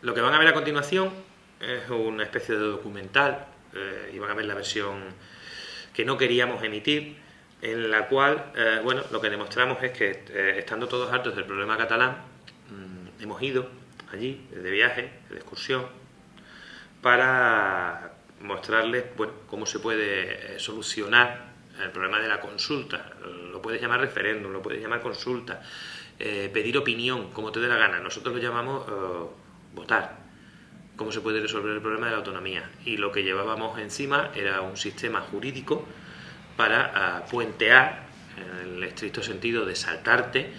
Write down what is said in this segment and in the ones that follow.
Lo que van a ver a continuación es una especie de documental, y van a ver la versión que no queríamos emitir, en la cual, bueno, lo que demostramos es que, estando todos hartos del problema catalán, hemos ido allí de viaje, de excursión, para mostrarles, bueno, cómo se puede solucionar el problema de la consulta. Lo puedes llamar referéndum, lo puedes llamar consulta, pedir opinión, como te dé la gana. Nosotros lo llamamos votar. Cómo se puede resolver el problema de la autonomía. Y lo que llevábamos encima era un sistema jurídico para puentear, en el estricto sentido de saltarte,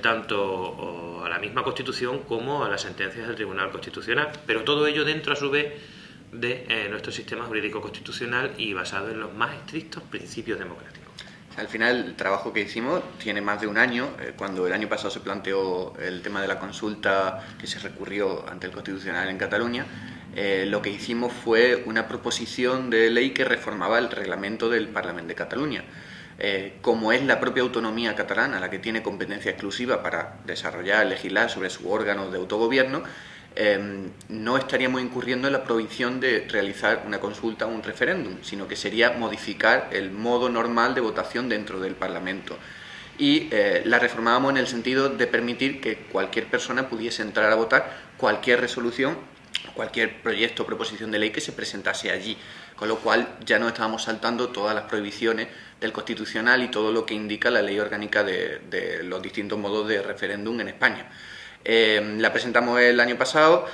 tanto a la misma Constitución como a las sentencias del Tribunal Constitucional. Pero todo ello dentro, a su vez, de nuestro sistema jurídico constitucional y basado en los más estrictos principios democráticos. Al final, el trabajo que hicimos tiene más de un año. Cuando el año pasado se planteó el tema de la consulta que se recurrió ante el Constitucional en Cataluña, lo que hicimos fue una proposición de ley que reformaba el reglamento del Parlament de Cataluña. Como es la propia autonomía catalana la que tiene competencia exclusiva para desarrollar, legislar sobre su órgano de autogobierno, no estaríamos incurriendo en la prohibición de realizar una consulta o un referéndum, sino que sería modificar el modo normal de votación dentro del Parlamento. Y la reformábamos en el sentido de permitir que cualquier persona pudiese entrar a votar cualquier resolución, cualquier proyecto o proposición de ley que se presentase allí, con lo cual ya no estábamos saltando todas las prohibiciones del Constitucional y todo lo que indica la ley orgánica de los distintos modos de referéndum en España. La presentamos el año pasado,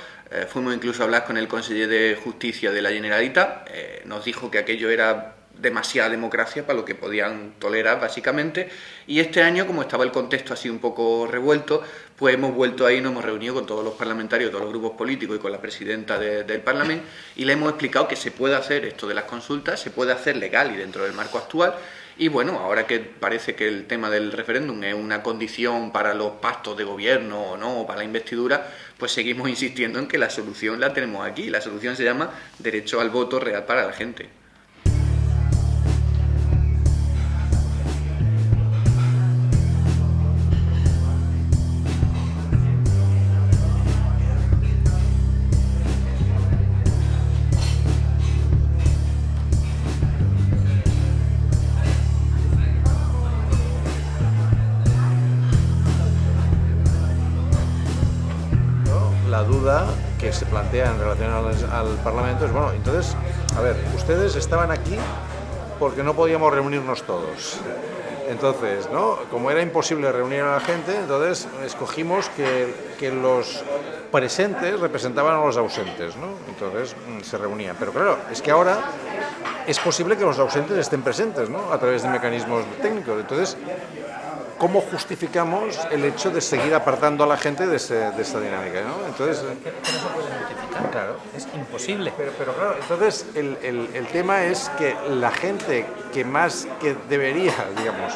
fuimos incluso a hablar con el conseller de Justicia de la Generalitat, nos dijo que aquello era demasiada democracia para lo que podían tolerar básicamente, y este año, como estaba el contexto así un poco revuelto, pues hemos vuelto ahí, nos hemos reunido con todos los parlamentarios, todos los grupos políticos y con la presidenta del Parlamento, y le hemos explicado que se puede hacer esto de las consultas, se puede hacer legal y dentro del marco actual. Y bueno, ahora que parece que el tema del referéndum es una condición para los pactos de gobierno o no, o para la investidura, pues seguimos insistiendo en que la solución la tenemos aquí. La solución se llama derecho al voto real para la gente. La duda que se plantea en relación al Parlamento es, bueno, entonces, a ver, ustedes estaban aquí porque no podíamos reunirnos todos. Entonces, ¿no? Como era imposible reunir a la gente, entonces escogimos que los presentes representaban a los ausentes, ¿no? Entonces se reunían. Pero claro, es que ahora es posible que los ausentes estén presentes, ¿no? A través de mecanismos técnicos. Entonces, ¿cómo justificamos el hecho de seguir apartando a la gente de esta dinámica, ¿no? Entonces, que no se puede justificar, claro, es imposible. Pero claro, entonces el tema es que la gente que más que debería, digamos,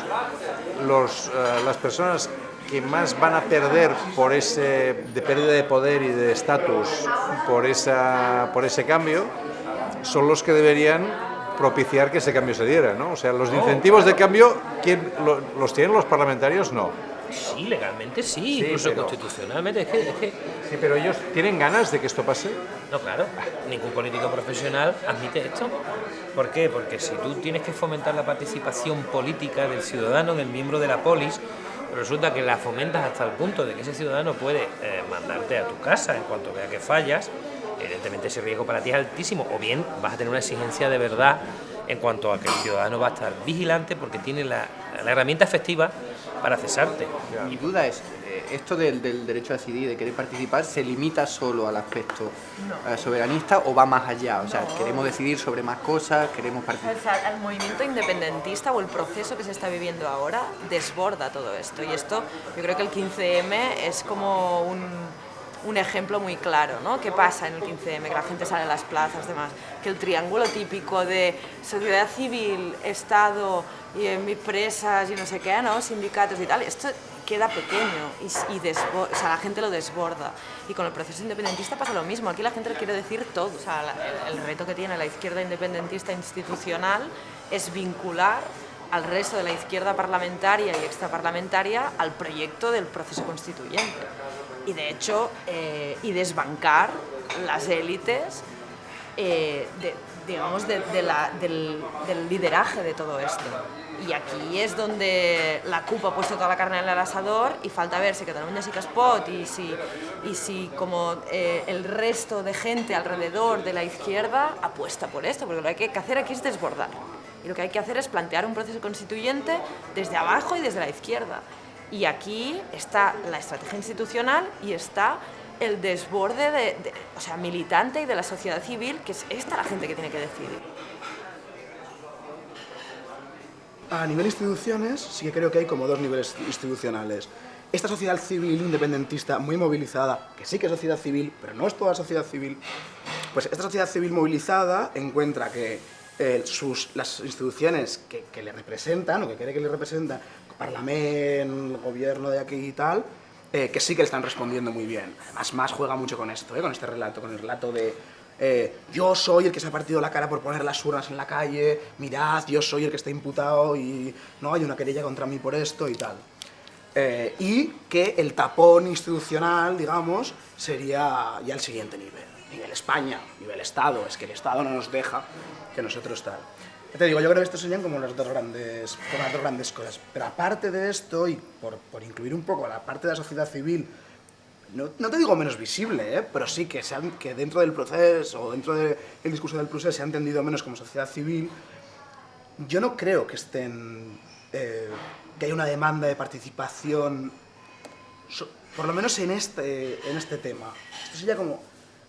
las personas que más van a perder por de pérdida de poder y de estatus por ese cambio, son los que deberían propiciar que ese cambio se diera, ¿no? O sea, los incentivos de cambio, ¿quién los tienen los parlamentarios? No. Sí, legalmente sí, incluso constitucionalmente. Es que... Sí, pero ellos tienen ganas de que esto pase. No, claro, ningún político profesional admite esto. ¿Por qué? Porque si tú tienes que fomentar la participación política del ciudadano, del miembro de la polis, resulta que la fomentas hasta el punto de que ese ciudadano puede mandarte a tu casa en cuanto vea que fallas, evidentemente ese riesgo para ti es altísimo, o bien vas a tener una exigencia de verdad en cuanto a que el ciudadano va a estar vigilante porque tiene la herramienta efectiva para cesarte. Mi duda es, ¿esto del derecho a decidir, de querer participar, se limita solo al aspecto soberanista o va más allá? O sea, ¿queremos decidir sobre más cosas? ¿Queremos participar? O sea, el movimiento independentista o el proceso que se está viviendo ahora desborda todo esto. Y esto, yo creo que el 15M es como un ejemplo muy claro, ¿no? ¿Qué pasa en el 15M? Que la gente sale a las plazas, demás. Que el triángulo típico de sociedad civil, Estado y empresas y no sé qué, ¿no? Sindicatos y tal, esto queda pequeño y o sea, la gente lo desborda. Y con el proceso independentista pasa lo mismo. Aquí la gente le quiere decir todo. O sea, el reto que tiene la izquierda independentista institucional es vincular al resto de la izquierda parlamentaria y extraparlamentaria al proyecto del proceso constituyente. y de hecho, y desbancar las élites digamos, del lideraje de todo esto. Y aquí es donde la CUP ha puesto toda la carne en el asador y falta ver si Catalunya sí que es pot y si como el resto de gente alrededor de la izquierda apuesta por esto, porque lo que hay que hacer aquí es desbordar. Y lo que hay que hacer es plantear un proceso constituyente desde abajo y desde la izquierda. Y aquí está la estrategia institucional y está el desborde o sea, militante y de la sociedad civil, que es esta la gente que tiene que decidir. A nivel instituciones, sí que creo que hay como dos niveles institucionales. Esta sociedad civil independentista muy movilizada, que sí que es sociedad civil, pero no es toda sociedad civil, pues esta sociedad civil movilizada encuentra que las instituciones que le representan, o que cree que le representan, el Parlamento, el gobierno de aquí y tal, que sí que le están respondiendo muy bien. Además, Mas juega mucho con esto, con este relato, con el relato de yo soy el que se ha partido la cara por poner las urnas en la calle, mirad, yo soy el que está imputado y no hay una querella contra mí por esto y tal. Y que el tapón institucional, digamos, sería ya el siguiente nivel. Nivel España, nivel Estado, es que el Estado no nos deja que nosotros tal. Te digo, yo creo que estos serían como las dos grandes cosas. Pero aparte de esto, y por incluir un poco la parte de la sociedad civil, no te digo menos visible, pero sí que dentro del proceso, o dentro del discurso del proceso, se ha entendido menos como sociedad civil. Yo no creo que que haya una demanda de participación, por lo menos en este tema. Esto sería como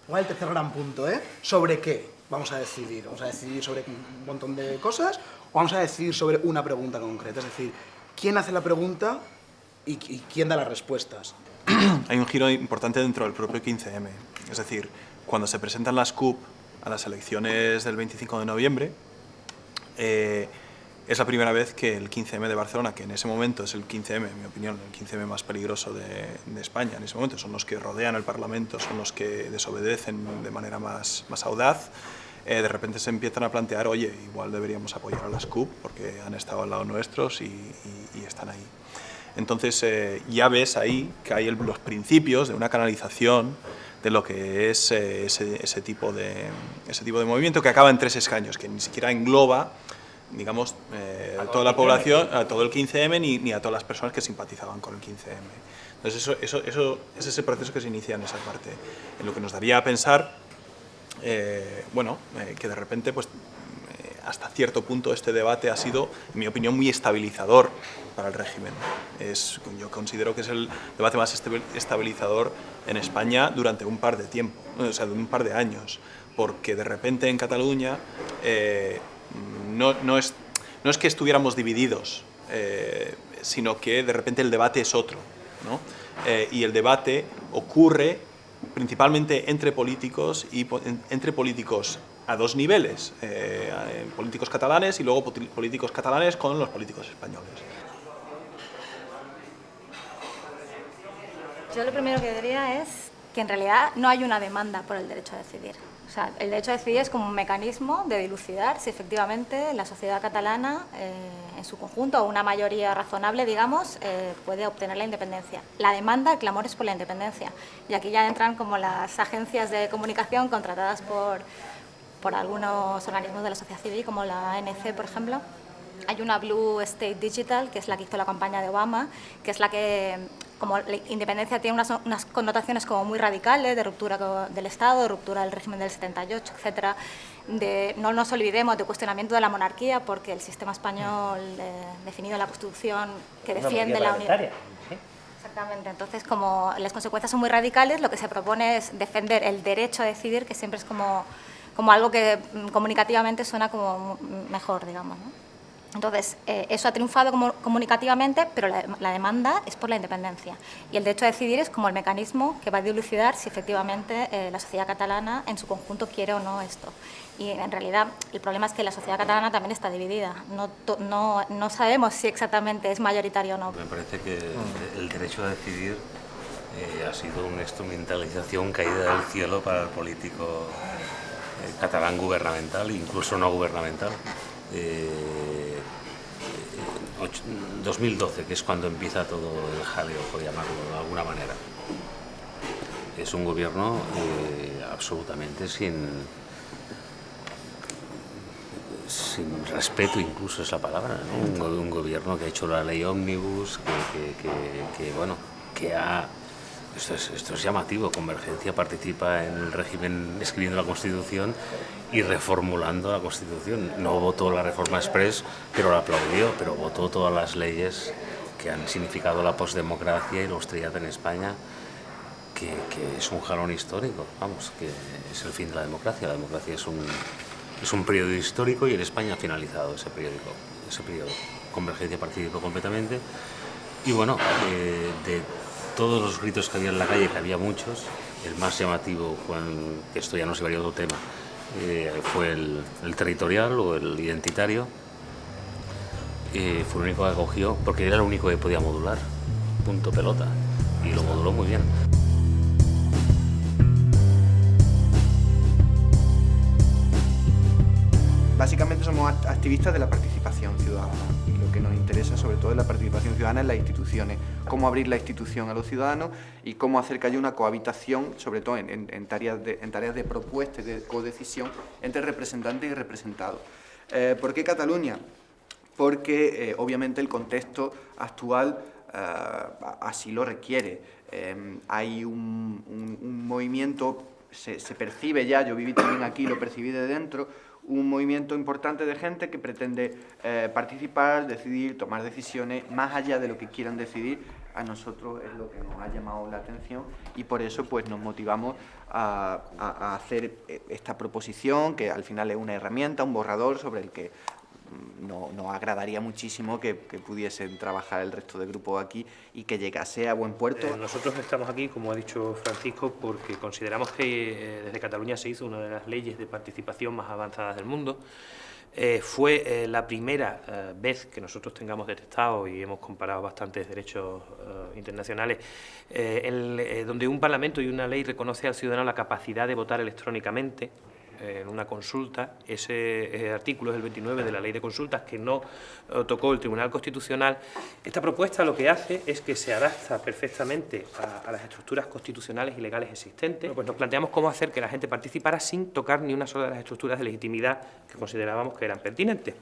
igual el tercer gran punto, ¿sobre qué vamos a decidir? ¿Vamos a decidir sobre un montón de cosas o vamos a decidir sobre una pregunta concreta? Es decir, ¿quién hace la pregunta y quién da las respuestas? Hay un giro importante dentro del propio 15M. Es decir, cuando se presentan las CUP a las elecciones del 25 de noviembre, es la primera vez que el 15M de Barcelona, que en ese momento es el 15M, en mi opinión, el 15M más peligroso de España, en ese momento son los que rodean el Parlamento, son los que desobedecen de manera más audaz, de repente se empiezan a plantear, oye, igual deberíamos apoyar a las CUP porque han estado al lado nuestros y están ahí. Entonces ya ves ahí que hay los principios de una canalización de lo que es ese tipo de movimiento que acaba en 3 escaños, que ni siquiera engloba, digamos, a toda la población, a todo el 15M ni a todas las personas que simpatizaban con el 15M. Entonces eso es ese proceso que se inicia en esa parte, en lo que nos daría a pensar, que de repente, pues, hasta cierto punto este debate ha sido, en mi opinión, muy estabilizador para el régimen. Yo considero que es el debate más estabilizador en España durante un par de años, porque de repente en Cataluña no es que estuviéramos divididos, sino que de repente el debate es otro, ¿no? Y el debate ocurre principalmente entre políticos y entre políticos a dos niveles, políticos catalanes y luego políticos catalanes con los políticos españoles. Yo lo primero que diría es que en realidad no hay una demanda por el derecho a decidir. O sea, el derecho a decidir es como un mecanismo de dilucidar si efectivamente la sociedad catalana, en su conjunto, o una mayoría razonable, digamos, puede obtener la independencia. La demanda, el clamor es por la independencia. Y aquí ya entran como las agencias de comunicación contratadas por algunos organismos de la sociedad civil, como la ANC, por ejemplo. Hay una Blue State Digital, que es la que hizo la campaña de Obama, que es la que, como la independencia tiene unas connotaciones como muy radicales, de ruptura del Estado, de ruptura del régimen del 78, etcétera, no nos olvidemos de cuestionamiento de la monarquía, porque el sistema español definido en la Constitución que defiende la unidad. Exactamente, entonces como las consecuencias son muy radicales, lo que se propone es defender el derecho a decidir, que siempre es como algo que comunicativamente suena como mejor, digamos, ¿no? Entonces, eso ha triunfado comunicativamente, pero la demanda es por la independencia. Y el derecho a decidir es como el mecanismo que va a dilucidar si efectivamente la sociedad catalana en su conjunto quiere o no esto. Y en realidad el problema es que la sociedad catalana también está dividida. No sabemos si exactamente es mayoritario o no. Me parece que el derecho a decidir ha sido una instrumentalización caída del cielo para el político catalán gubernamental, incluso no gubernamental. 2012, que es cuando empieza todo el jaleo, por llamarlo de alguna manera. es un gobierno absolutamente sin respeto, incluso es la palabra, ¿no? Un gobierno que ha hecho la ley ómnibus, esto es llamativo. Convergencia participa en el régimen escribiendo la Constitución y reformulando la Constitución. No votó la reforma express, pero la aplaudió, pero votó todas las leyes que han significado la postdemocracia y la austeridad en España, que es un jalón histórico, vamos, que es el fin de la democracia. La democracia es un periodo histórico y en España ha finalizado ese periodo. Convergencia participó completamente y bueno, de todos los gritos que había en la calle, que había muchos, el más llamativo, que esto ya nos llevaría a otro tema, fue el territorial o el identitario. Fue el único que acogió, porque era el único que podía modular, punto pelota, y lo moduló muy bien. Básicamente somos activistas de la participación ciudadana y lo que nos interesa sobre todo es la participación ciudadana en las instituciones, cómo abrir la institución a los ciudadanos y cómo hacer que haya una cohabitación, sobre todo en tareas de propuesta y de codecisión entre representantes y representados. ¿Por qué Cataluña? Porque obviamente el contexto actual así lo requiere. Hay un movimiento, se percibe ya, yo viví también aquí, lo percibí de dentro, un movimiento importante de gente que pretende participar, decidir, tomar decisiones, más allá de lo que quieran decidir. A nosotros es lo que nos ha llamado la atención y por eso pues nos motivamos a hacer esta proposición, que al final es una herramienta, un borrador sobre el que nos agradaría muchísimo que pudiesen trabajar el resto del grupo aquí y que llegase a buen puerto. Nosotros estamos aquí, como ha dicho Francisco, porque consideramos que desde Cataluña se hizo una de las leyes de participación más avanzadas del mundo. Fue la primera vez que nosotros tengamos detectado, y hemos comparado bastantes derechos internacionales, donde un parlamento y una ley reconoce al ciudadano la capacidad de votar electrónicamente en una consulta. Ese artículo es el 29 de la Ley de Consultas, que no tocó el Tribunal Constitucional. Esta propuesta lo que hace es que se adapta perfectamente a las estructuras constitucionales y legales existentes. Pues nos planteamos cómo hacer que la gente participara sin tocar ni una sola de las estructuras de legitimidad que considerábamos que eran pertinentes.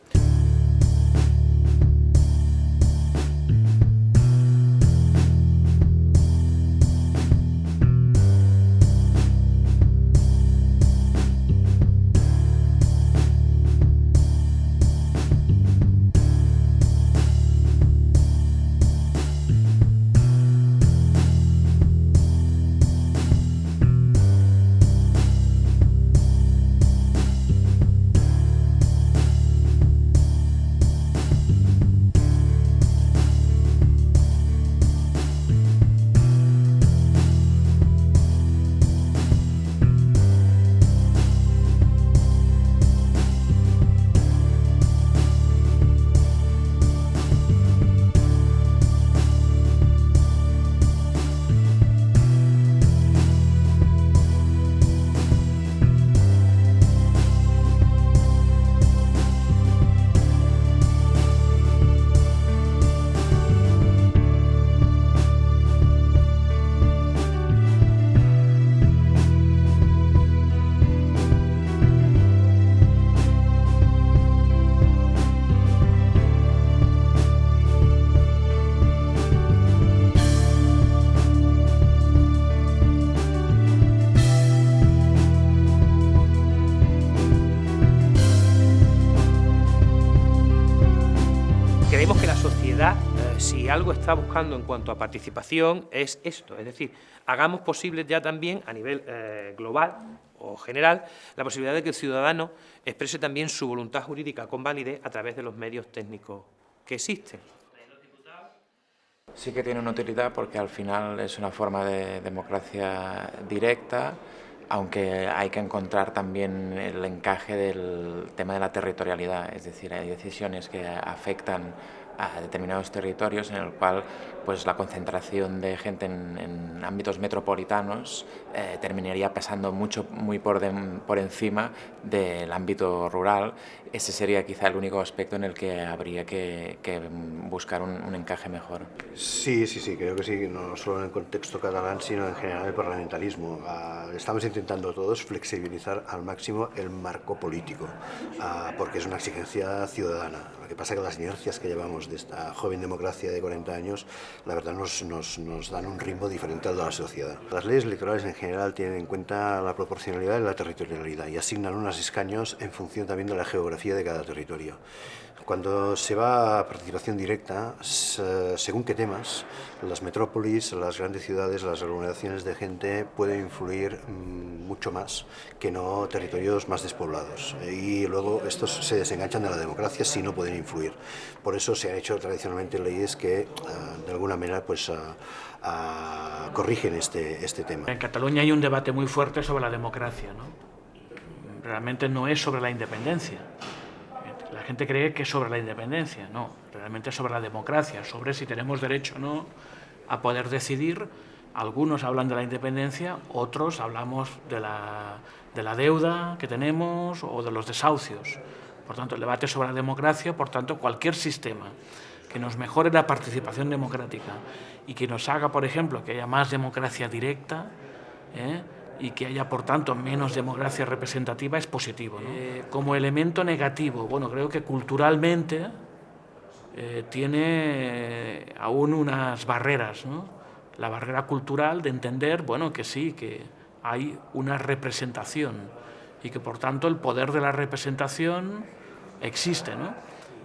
Creemos que la sociedad, si algo está buscando en cuanto a participación, es esto, es decir, hagamos posible ya también a nivel global o general la posibilidad de que el ciudadano exprese también su voluntad jurídica con validez a través de los medios técnicos que existen. Sí que tiene una utilidad porque al final es una forma de democracia directa, aunque hay que encontrar también el encaje del tema de la territorialidad, es decir, hay decisiones que afectan a determinados territorios en el cual pues la concentración de gente en ámbitos metropolitanos terminaría pesando muy por encima del ámbito rural. Ese sería quizá el único aspecto en el que habría que buscar un encaje mejor. Sí, creo que sí, no solo en el contexto catalán, sino en general el parlamentarismo. Estamos intentando todos flexibilizar al máximo el marco político, porque es una exigencia ciudadana. Lo que pasa es que las inercias que llevamos de esta joven democracia de 40 años, la verdad nos dan un ritmo diferente al de la sociedad. Las leyes electorales en general tienen en cuenta la proporcionalidad y la territorialidad y asignan unos escaños en función también de la geografía de cada territorio. Cuando se va a participación directa, según qué temas, las metrópolis, las grandes ciudades, las aglomeraciones de gente pueden influir mucho más que no territorios más despoblados. Y luego estos se desenganchan de la democracia si no pueden influir. Por eso se han hecho tradicionalmente leyes que de alguna manera pues corrigen este tema. En Cataluña hay un debate muy fuerte sobre la democracia, ¿no? Realmente no es sobre la independencia. La gente cree que es sobre la independencia, no, realmente es sobre la democracia, sobre si tenemos derecho o no a poder decidir. Algunos hablan de la independencia, otros hablamos de la deuda que tenemos o de los desahucios. Por tanto, el debate sobre la democracia, por tanto, cualquier sistema que nos mejore la participación democrática y que nos haga, por ejemplo, que haya más democracia directa, y que haya, por tanto, menos democracia representativa, es positivo, ¿no? Como elemento negativo, bueno, creo que culturalmente tiene aún unas barreras, ¿no? La barrera cultural de entender, bueno, que sí, que hay una representación y que, por tanto, el poder de la representación existe, ¿no?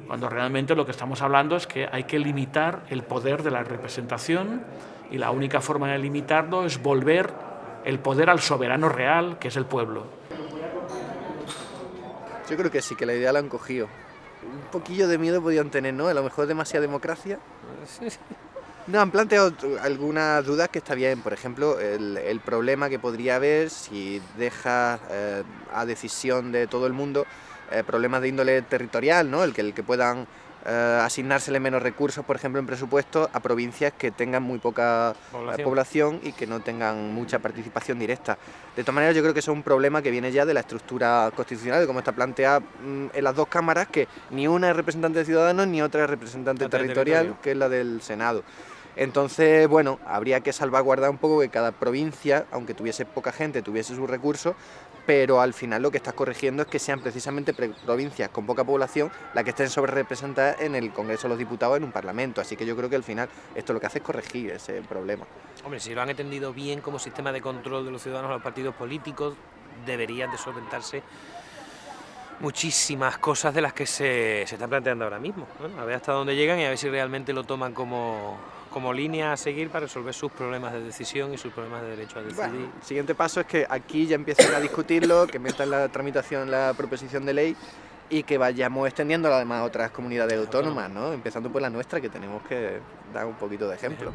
Cuando realmente lo que estamos hablando es que hay que limitar el poder de la representación y la única forma de limitarlo es volver el poder al soberano real, que es el pueblo. Yo creo que sí, que la idea la han cogido. Un poquillo de miedo podían tener, ¿no? A lo mejor demasiada democracia. No, han planteado algunas dudas que está bien. Por ejemplo, el problema que podría haber si dejas a decisión de todo el mundo problemas de índole territorial, ¿no? El que puedan asignársele menos recursos, por ejemplo, en presupuesto a provincias que tengan muy poca población y que no tengan mucha participación directa. De todas maneras, yo creo que eso es un problema que viene ya de la estructura constitucional, de cómo está planteada en las dos cámaras, que ni una es representante de ciudadanos ni otra es representante territorial, que es la del Senado. Entonces, bueno, habría que salvaguardar un poco que cada provincia, aunque tuviese poca gente, tuviese sus recursos, pero al final lo que estás corrigiendo es que sean precisamente provincias con poca población las que estén sobrerepresentadas en el Congreso de los Diputados, en un Parlamento. Así que yo creo que al final esto lo que hace es corregir ese problema. Hombre, si lo han entendido bien como sistema de control de los ciudadanos a los partidos políticos, deberían de solventarse muchísimas cosas de las que se están planteando ahora mismo. Bueno, a ver hasta dónde llegan y a ver si realmente lo toman como línea a seguir para resolver sus problemas de decisión y sus problemas de derecho a decidir. Bueno, el siguiente paso es que aquí ya empiecen a discutirlo, que metan la tramitación la proposición de ley y que vayamos extendiendo además a otras comunidades autónomas, ¿no? Empezando por la nuestra, que tenemos que dar un poquito de ejemplo.